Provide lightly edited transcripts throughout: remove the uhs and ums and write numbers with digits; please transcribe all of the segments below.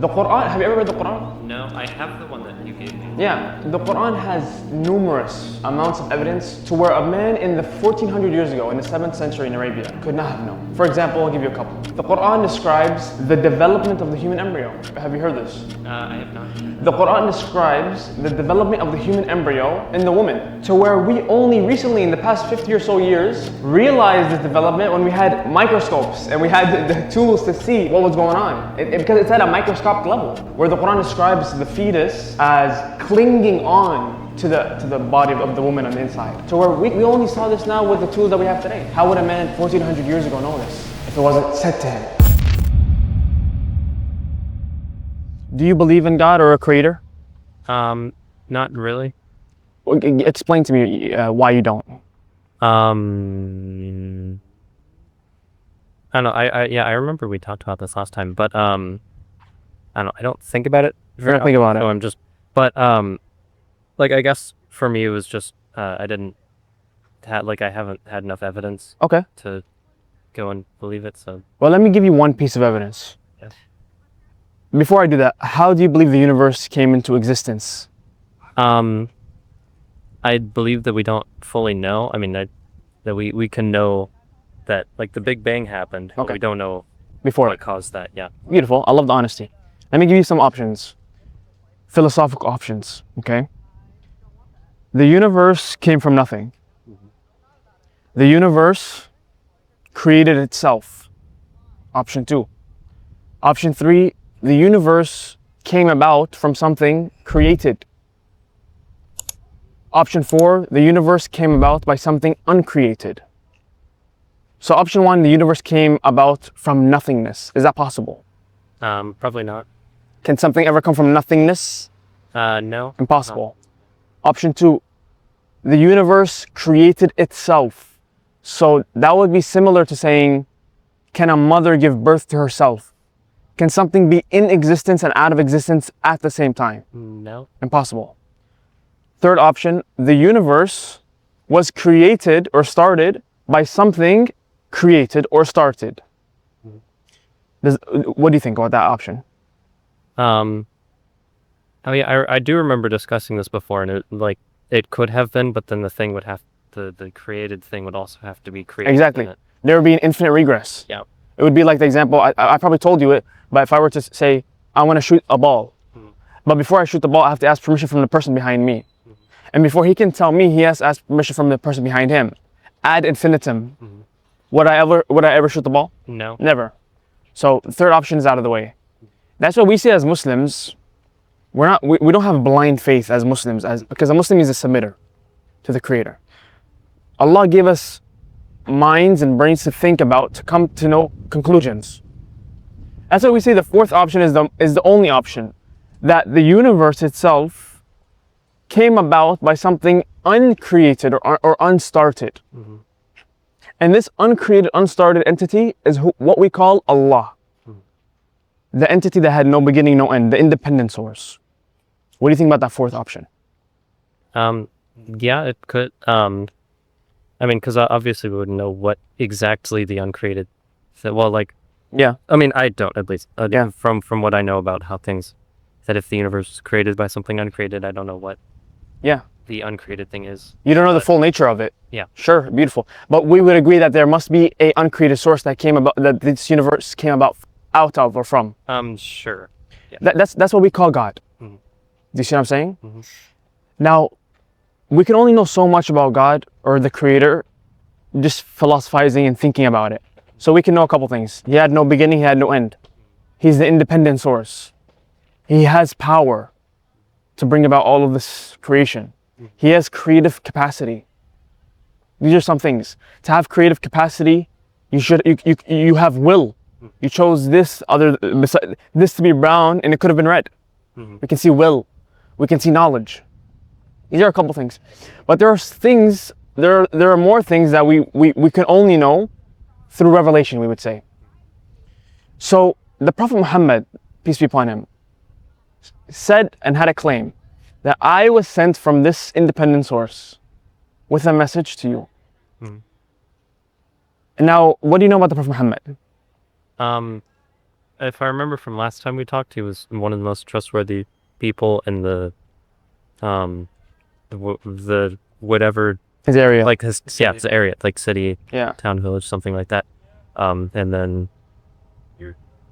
The Quran, have you ever read the Quran? No, I have the one that you gave me. Yeah, the Quran has numerous amounts of evidence to where a man in the 1400 years ago, in the 7th century in Arabia, could not have known. For example, I'll give you a couple. The Quran describes the development of the human embryo. Have you heard this? I have not. The Quran describes the development of the human embryo in the woman, to where we only recently, in the past 50 or so years, realized this development when we had microscopes and we had the tools to see what was going on. Because it's at a microscopic level, where the Quran describes the fetus as clinging on to the body of the woman on the inside. So where we only saw this now with the tools that we have today. How would a man 1400 years ago know this if it wasn't said to him? Do you believe in God or a creator? Not really. Explain to me why you don't. I don't know. I remember we talked about this last time, but I don't know. I don't think about it. You're not thinking about it. So I'm just, but like I guess for me it was just I haven't had enough evidence. Okay. To go and believe it. So. Well, let me give you one piece of evidence. Yes. Before I do that, how do you believe the universe came into existence? I believe that we don't fully know. I mean, that we can know that like the Big Bang happened, but we don't know before what caused that. Yeah. Beautiful. I love the honesty. Let me give you some options. Philosophical options, okay? The universe came from nothing. The universe created itself. Option 2. Option 3, the universe came about from something created. Option 4, the universe came about by something uncreated. So option 1, the universe came about from nothingness. Is that possible? Probably not. Can something ever come from nothingness? No. Impossible. Option 2, the universe created itself. So that would be similar to saying, can a mother give birth to herself? Can something be in existence and out of existence at the same time? No. Impossible. Third option, the universe was created or started by something created or started. What do you think about that option? Oh yeah, I do remember discussing this before, and it could have been, but then the created thing would also have to be created. Exactly. There would be an infinite regress. Yeah. It would be like the example, I probably told you it, but if I were to say, I want to shoot a ball, but before I shoot the ball, I have to ask permission from the person behind me. And before he can tell me, he has to ask permission from the person behind him. Ad infinitum. Would I ever shoot the ball? No. Never. So the third option is out of the way. That's what we see as Muslims. We don't have blind faith as Muslims, because a Muslim is a submitter to the Creator. Allah gave us minds and brains to think about, to come to know conclusions. That's why we say the fourth option is the only option, that the universe itself came about by something uncreated or unstarted. And this uncreated, unstarted entity is what we call Allah. The entity that had no beginning, no end, the independent source. What do you think about that fourth option? Yeah, it could. I mean, because obviously we wouldn't know what exactly the uncreated. Well, like. Yeah. I mean, I don't, at least. Yeah. From what I know about how things, that if the universe was created by something uncreated, I don't know what. Yeah. The uncreated thing is. You don't know the full nature of it. Yeah. Sure, beautiful. But we would agree that there must be a uncreated source that this universe came about out of or from. Sure. Yeah. That's what we call God. Do you see what I'm saying? Now, we can only know so much about God or the Creator just philosophizing and thinking about it. So we can know a couple things. He had no beginning, he had no end. He's the independent source. He has power to bring about all of this creation. He has creative capacity. These are some things. To have creative capacity, you have will. You chose this to be brown and it could have been red. We can see will. We can see knowledge. These are a couple things. But there are more things that we can only know through revelation, we would say. So the Prophet Muhammad, peace be upon him, said and had a claim that I was sent from this independent source with a message to you. And now, what do you know about the Prophet Muhammad? if I remember from last time we talked, he was one of the most trustworthy people in the whatever, His area. like his area, like city, Yeah. town, village, something like that. And then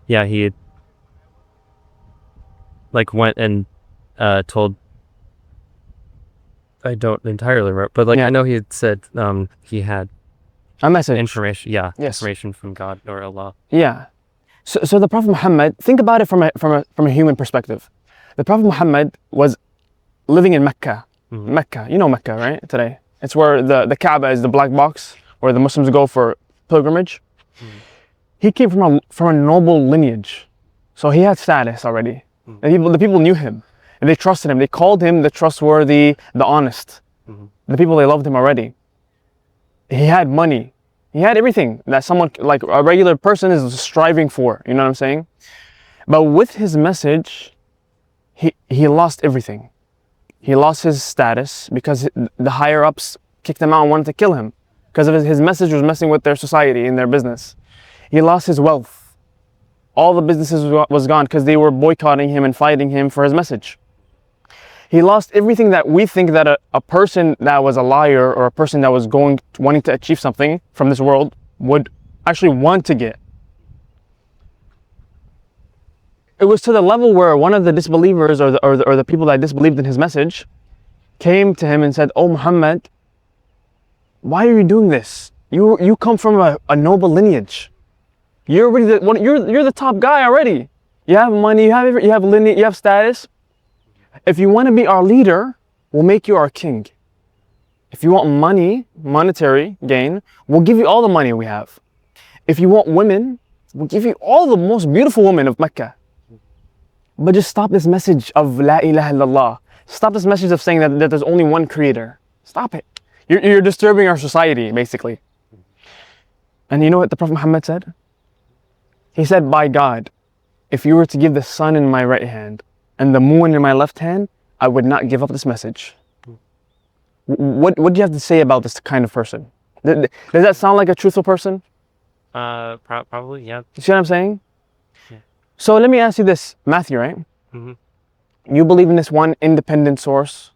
yeah, he like went and told, I don't entirely remember, but like Yeah. I know he had said he had A message. information, Yes. information from God or Allah. Yeah. So the Prophet Muhammad, think about it from a human perspective. The Prophet Muhammad was living in Mecca. Mecca, you know Mecca, right? Today. It's where the Kaaba is the black box where the Muslims go for pilgrimage. He came from a noble lineage. So he had status already. The people knew him and they trusted him. They called him the trustworthy, the honest. The people, they loved him already. He had money. He had everything that someone like a regular person is striving for. You know what I'm saying? But with his message, he lost everything. He lost his status because the higher ups kicked him out and wanted to kill him because of his message was messing with their society and their business. He lost his wealth. All the businesses was gone because they were boycotting him and fighting him for his message. He lost everything that we think that a person that was a liar or a person that was wanting to achieve something from this world would actually want to get. It was to the level where one of the disbelievers or the people that disbelieved in his message came to him and said, "Oh Muhammad, why are you doing this? You come from a noble lineage. You're already you're the top guy already. You have money, you have lineage, you have status. If you want to be our leader, we'll make you our king. If you want money, monetary gain, we'll give you all the money we have. If you want women, we'll give you all the most beautiful women of Mecca. But just stop this message of La ilaha illallah. Stop this message of saying that there's only one creator. Stop it. You're disturbing our society, basically." And you know what the Prophet Muhammad said? He said, "By God, if you were to give the sun in my right hand and the moon in my left hand, I would not give up this message." What do you have to say about this kind of person? Does that sound like a truthful person? Probably, yeah. You see what I'm saying? Yeah. So let me ask you this, Matthew, right? You believe in this one independent source?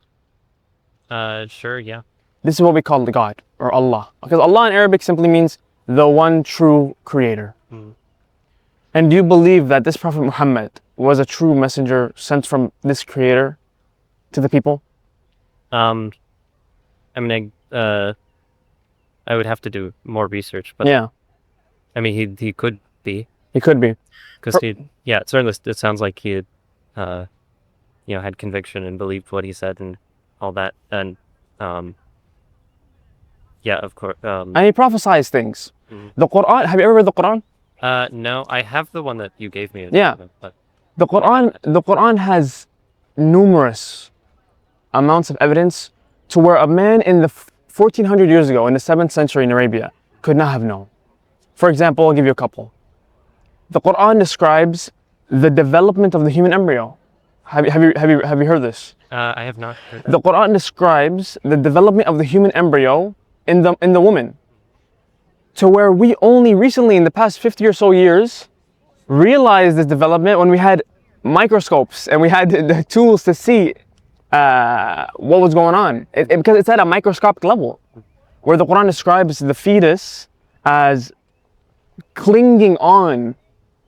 Sure, yeah. This is what we call God or Allah. Because Allah in Arabic simply means the one true creator. And do you believe that this Prophet Muhammad was a true messenger sent from this creator to the people? I mean, I would have to do more research, but Yeah, I mean, he could be, he could be. because it certainly it sounds like he had, had conviction and believed what he said and all that, and yeah, of course. And he prophesies things. The Quran, have you ever read the Quran? No, I have the one that you gave me. Yeah. But The Quran has numerous amounts of evidence to where a man in the 1400 years ago, in the 7th century in Arabia, could not have known. For example, I'll give you a couple. The Quran describes the development of the human embryo. Have you heard this? I have not heard that. The Quran describes the development of the human embryo in the woman, to where we only recently, in the past 50 or so years, realized this development when we had microscopes and we had the tools to see what was going on. Because it's at a microscopic level, where the Quran describes the fetus as clinging on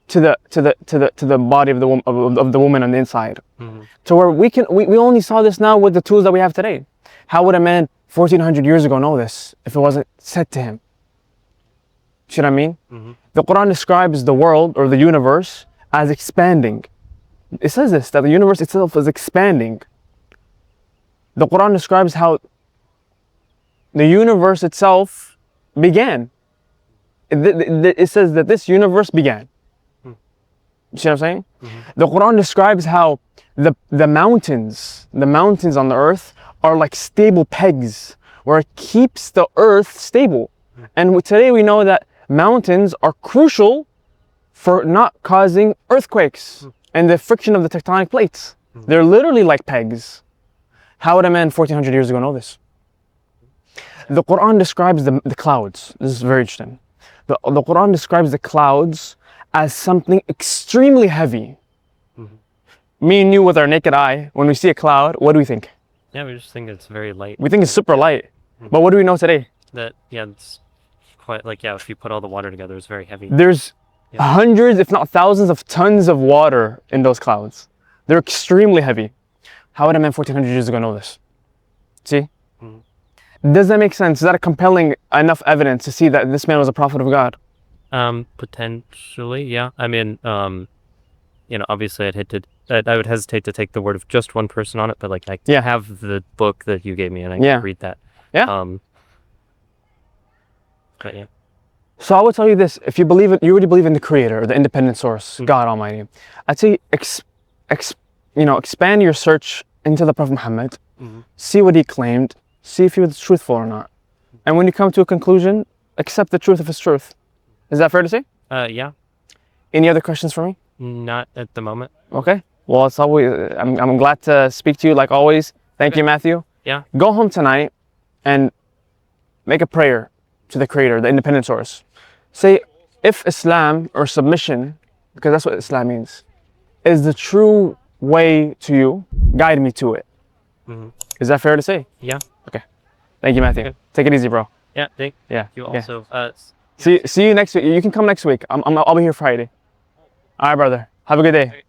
to the body of the woman on the inside. To where we only saw this now with the tools that we have today. How would a man 1400 years ago know this if it wasn't said to him? See what I mean? The Quran describes the world or the universe as expanding. It says this, that the universe itself is expanding. The Quran describes how the universe itself began. It says that this universe began. You see what I'm saying? The Quran describes how the mountains on the earth are like stable pegs, where it keeps the earth stable. And today we know that mountains are crucial for not causing earthquakes and the friction of the tectonic plates. They're literally like pegs. How would a man 1400 years ago know this? The Quran describes the clouds. This is very interesting. The Quran describes the clouds as something extremely heavy. Me and you, with our naked eye, when we see a cloud, what do we think? Yeah, we just think it's very light. We think it's super light. But what do we know today? That, yeah, it's quite like, yeah, if you put all the water together, it's very heavy. There's hundreds, if not thousands of tons of water in those clouds. They're extremely heavy. How would a man 1400 years ago know this? See? Does that make sense? Is that a compelling enough evidence to see that this man was a prophet of God? Potentially, yeah. I mean, obviously I would hesitate to take the word of just one person on it, but like I have the book that you gave me and I can read that. Yeah. But yeah. So I would tell you this: if you believe it, you already believe in the Creator, or the independent source, God Almighty. I'd say expand your search into the Prophet Muhammad, see what he claimed, see if he was truthful or not, and when you come to a conclusion, accept the truth of his truth. Is that fair to say? Yeah. Any other questions for me? Not at the moment. Okay. Well, it's always I'm glad to speak to you like always. Thank you, Matthew. Yeah. Go home tonight and make a prayer to the Creator, the independent source. Say, if Islam or submission, because that's what Islam means, is the true way to you, guide me to it. Is that fair to say? Yeah. Okay. Thank you, Matthew. Okay. Take it easy, bro. Yeah. Thank Yeah. you also. See you next week. You can come next week. I'll be here Friday. All right, brother. Have a good day.